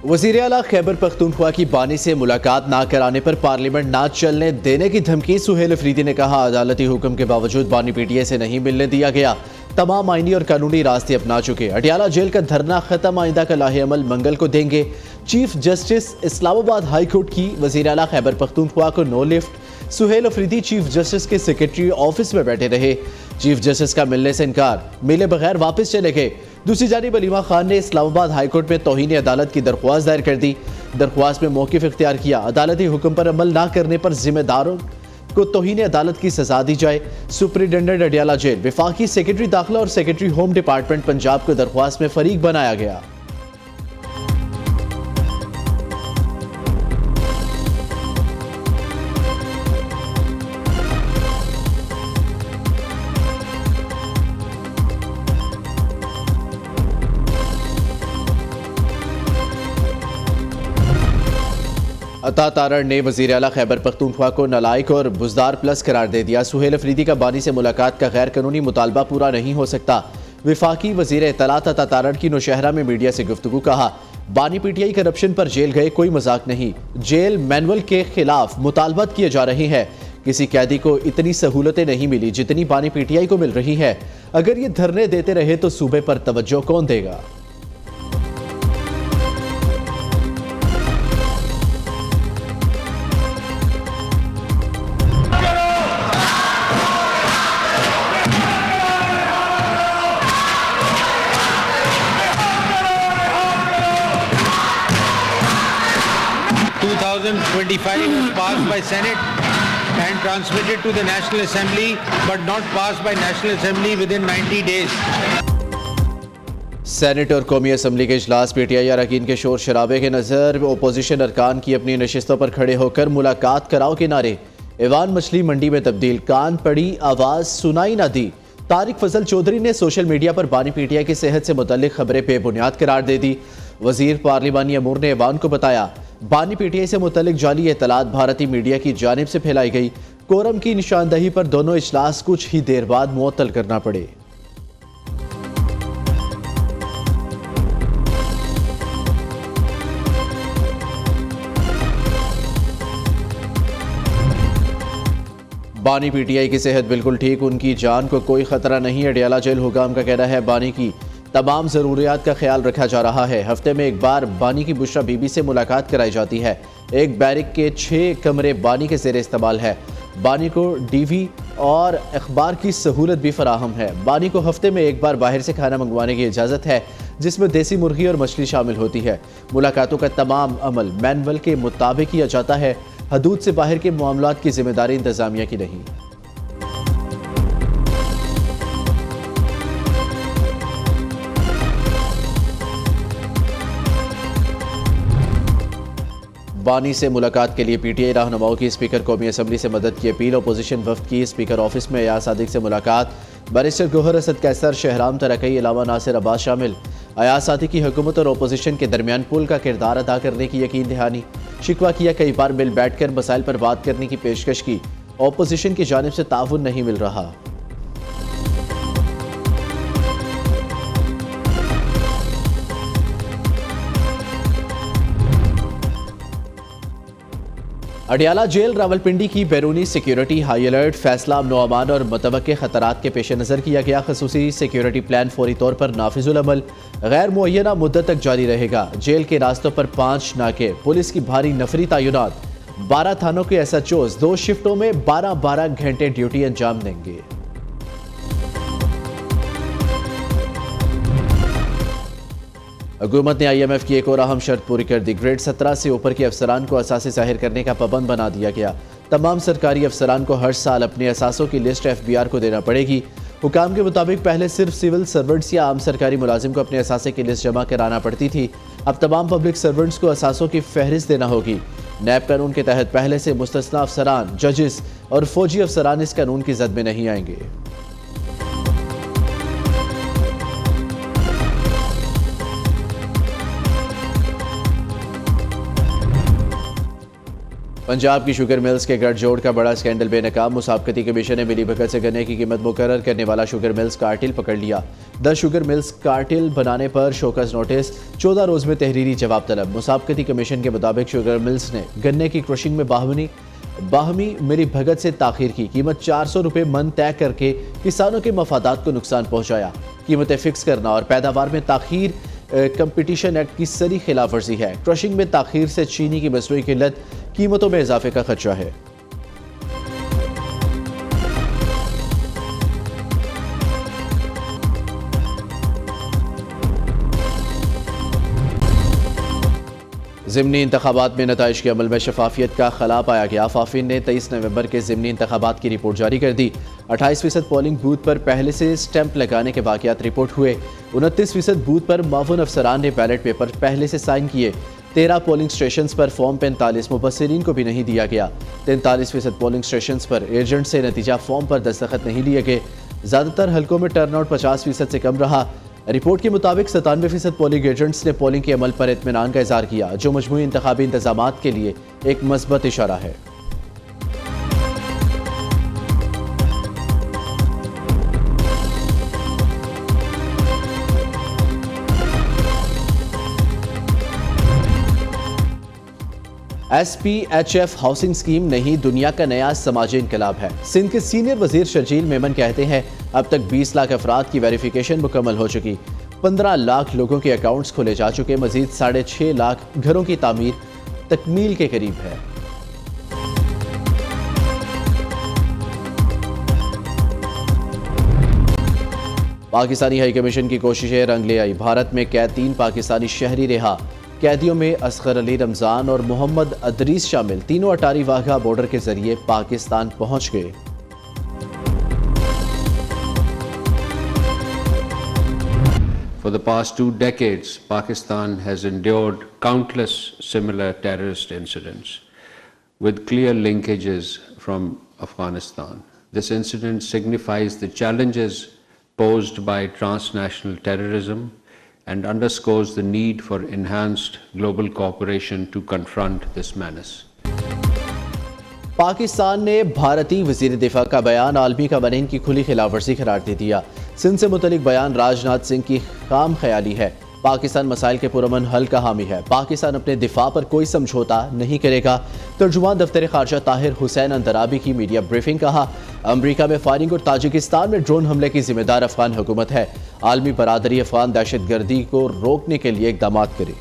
वज़ीर आला खैबर पख्तूनख्वा की बानी से मुलाकात ना कराने पर पार्लियामेंट ना चलने देने की धमकी। सुहेल अफरीदी ने कहा, अदालती हुक्म के बावजूद बानी पीटीआई से नहीं मिलने दिया गया। तमाम आईनी और कानूनी रास्ते अपना चुके। अटियाला जेल का धरना खत्म, आइंदा का लाहे अमल मंगल को देंगे। Chief justice Islamabad high court की वज़ीर आला खैबर पख्तूनख्वा को no lift. Suhail Afridi chief justice के सेक्रेटरी ऑफिस में बैठे रहे। चीफ जस्टिस का मिलने से इनकार, मिले बगैर वापस चले गए। दूसरी जानिब अलीमा खान ने इस्लामाबाद हाई कोर्ट में तौहीन अदालत की दरख्वास्त दायर कर दी। दरख्वास्त में मौक़िफ़ इख्तियार किया, अदालती हुक्म पर अमल ना करने पर जिम्मेदारों को तौहीन अदालत की सजा दी जाए। सुपरिटेंडेंट अडियाला जेल, वफाकी सेक्रेटरी दाखिला और सेक्रेटरी होम डिपार्टमेंट पंजाब को दरख्वास्त में फरीक बनाया गया। अता तारड़ ने वज़ीर आला खैबर पख्तूनख्वा को नालायक और बुज़दार प्लस करार दे दिया। सुहेल अफरीदी का बानी से मुलाकात का गैर कानूनी मुतालबा पूरा नहीं हो सकता। वफाकी वज़ीर इत्तलात अता तारड़ की नौशहरा में मीडिया से गुफ्तगू, कहा, बानी पीटीआई करप्शन पर जेल गए, कोई मजाक नहीं। जेल मैनुअल के खिलाफ मुतालबात किए जा रहे हैं। किसी कैदी को इतनी सहूलतें नहीं मिली जितनी बानी पीटीआई को मिल रही है। अगर ये धरने देते रहे तो सूबे पर तवज्जो कौन देगा। 2025 was passed by Senate and transmitted to the National Assembly, but not passed by National Assembly within 90 days. Senate और कौमी असम्बली के इजलास पीटीआई अरकान के शोर शराबे के नज़र ओपोजिशन अरकान की अपनी नशिस्तों पर खड़े होकर मुलाकात कराओ के नारे। ईवान मछली मंडी में तब्दील, कान पड़ी आवाज़ सुनाई ना दी। तारिक फजल चौधरी ने सोशल मीडिया पर बानी पीटीआई की सेहत से मुतल्लिक खबरें बेबुनियाद करार दे दी। वजीर पार्लिमानी अमूर ने ईवान को बताया, बानी पीटीआई से मुतल्लिक जाली इत्तलात भारतीय मीडिया की जानिब से फैलाई गई। कोरम की निशानदही पर दोनों इजलास कुछ ही देर बाद मुअत्तल करना पड़े। बानी पीटीआई की सेहत बिल्कुल ठीक, उनकी जान को कोई खतरा नहीं। अडियाला जेल हुकाम का कहना है, बानी की तमाम ज़रूरियात का ख्याल रखा जा रहा है। हफ्ते में एक बार बानी की बुशरा बीबी से मुलाकात कराई जाती है। एक बैरिक के 6 कमरे बानी के ज़ेर इस्तेमाल है। बानी को डीवी और अखबार की सहूलत भी फराहम है। बानी को हफ्ते में एक बार बाहर से खाना मंगवाने की इजाज़त है, जिसमें देसी मुर्गी और मछली शामिल होती है। मुलाकातों का तमाम अमल मैनुअल के मुताबिक किया जाता है। हदूद से बाहर के मामलात की जिम्मेदारी इंतजामिया की नहीं। बानी से मुलाकात के लिए पीटीआई रहनुमाओं की स्पीकर कौमी असम्बली से मदद की अपील। अपोजिशन वफ्द की स्पीकर ऑफिस में अयाज सादिक से मुलाकात। बैरिस्टर गोहर असद कैसर, शहराम तरक्की, अलावा नासिर अब्बास शामिल। अयाज सादिक की हुकूमत और अपोजिशन के दरमियान पुल का किरदार अदा करने की यकीन दहानी। शिकवा किया, कई बार मिल बैठकर मसाइल पर बात करने की पेशकश की। अपोजिशन की जानिब से ताउन नहीं मिल रहा। अडियाला जेल रावलपिंडी की बैरूनी सिक्योरिटी हाई अलर्ट। फैसला अमन और मुतवक्के खतरात के पेश नज़र किया गया। खसूसी सिक्योरिटी प्लान फौरी तौर पर नाफिजुल अमल, गैर मुअय्यना मुद्दत तक जारी रहेगा। जेल के रास्तों पर 5 नाके, पुलिस की भारी नफरी तैनात। 12 थानों के SHOs 2 शिफ्टों में 12-12 घंटे ड्यूटी अंजाम देंगे। हुकूमत ने IMF की एक और अहम शर्त पूरी कर दी। ग्रेड 17 से ऊपर के अफसरान को असासे ज़ाहिर करने का पाबंद बना दिया गया। तमाम सरकारी अफसरान को हर साल अपने असासों की लिस्ट FBR को देना पड़ेगी। हुकाम के मुताबिक पहले सिर्फ सिविल सर्वेंट्स या आम सरकारी मुलाजिम को अपने असासे की लिस्ट जमा कराना पड़ती थी। अब तमाम पब्लिक सर्वेंट्स को असासों की फहरिस्त देना होगी। नैब कानून के तहत पहले से मुस्तस्ना अफसरान, जजेस और फौजी अफसरान इस कानून की जद में नहीं आएंगे। पंजाब की शुगर मिल्स के गठजोड़ का बड़ा स्कैंडल बेनकाब। मुसाबकती कमीशन ने मिलीभगत से गन्ने की कीमत मुकर्रर करने वाला शुगर मिल्स कार्टिल पकड़ लिया। 10 शुगर मिल्स कार्टिल बनाने पर शोकस नोटिस, 14 रोज में तहरीरी जवाब तलब। मुसाबकती कमीशन के मुताबिक शुगर मिल्स ने गन्ने की क्रशिंग में बाहमी मिलीभगत से ताखीर की। कीमत 400 रुपये मन तय करके किसानों के मफादात को नुकसान पहुंचाया। कीमतें फिक्स करना और पैदावार में ताखीर कंपटीशन एक्ट की सरी खिलाफ वर्जी है। क्रशिंग में ताखीर से चीनी की मसनूई किल्लत, कीमतों में इजाफे का खदशा है। ज़िमनी इंतखाबात में नताइज के अमल में शफाफियत का खला पाया गया। फाफिन ने 23 नवंबर के ज़िमनी इंतखाबात की रिपोर्ट जारी कर दी। 28% पोलिंग बूथ पर पहले से स्टैंप लगाने के वाक़यात रिपोर्ट हुए। 29% बूथ पर मावून अफसरान ने बैलेट पेपर पहले से साइन किए। 13 पोलिंग स्टेशन पर फॉर्म 45 मुबस्सिरीन को भी नहीं दिया गया। 43% पोलिंग स्टेशन पर एजेंट से नतीजा फॉर्म पर दस्तखत नहीं लिए गए। ज़्यादातर हलकों में टर्नआउट 50% से कम रहा। रिपोर्ट के मुताबिक 97% पोलिंग एजेंट्स ने पोलिंग के अमल पर इत्मीनान का इजहार किया, जो मजमूई इंतखाबी इंतजामात के लिए एक मस्बत इशारा है। SPHF हाउसिंग स्कीम नहीं, दुनिया का नया समाजी इनकलाब है। सिंध के सीनियर वजीर शर्जील मेमन कहते हैं अब तक 20 लाख अफराद की वेरिफिकेशन मुकम्मल हो चुकी। 15 लाख लोगों के अकाउंट्स खोले जा चुके। मजीद 6.5 लाख घरों की तामीर तकमील के करीब है। पाकिस्तानी हाई कमीशन की कोशिशें रंग ले आई। भारत में कैद 3 पाकिस्तानी शहरी रिहा। कैदियों में असगर अली रमजान और मोहम्मद अदरीस शामिल। तीनों अटारी वाघा बॉर्डर के जरिए पाकिस्तान पहुंच गए। For the past 2 decades, Pakistan has endured countless similar terrorist incidents with clear linkages from Afghanistan. This incident signifies the challenges posed by transnational terrorism and underscores the need for enhanced global cooperation to confront this menace. Pakistan ने भारतीय वज़ीर दिफा का बयान आलमी कवानीन की खुली खिलाफवर्जी करार दे दिया। सिंध से मुतलिक बयान राजनाथ सिंह की खाम ख्याली है। पाकिस्तान मसाइल के पुरअमन हल का हामी है। पाकिस्तान अपने दिफा पर कोई समझौता नहीं करेगा। तर्जुमान दफ्तर खारजा ताहिर हुसैन अंदराबी की मीडिया ब्रीफिंग। कहा, अमरीका में फायरिंग और ताजिकिस्तान में ड्रोन हमले की जिम्मेदार अफगान हुकूमत है। आलमी बरादरी अफगान दहशत गर्दी को रोकने के लिए इकदाम करे।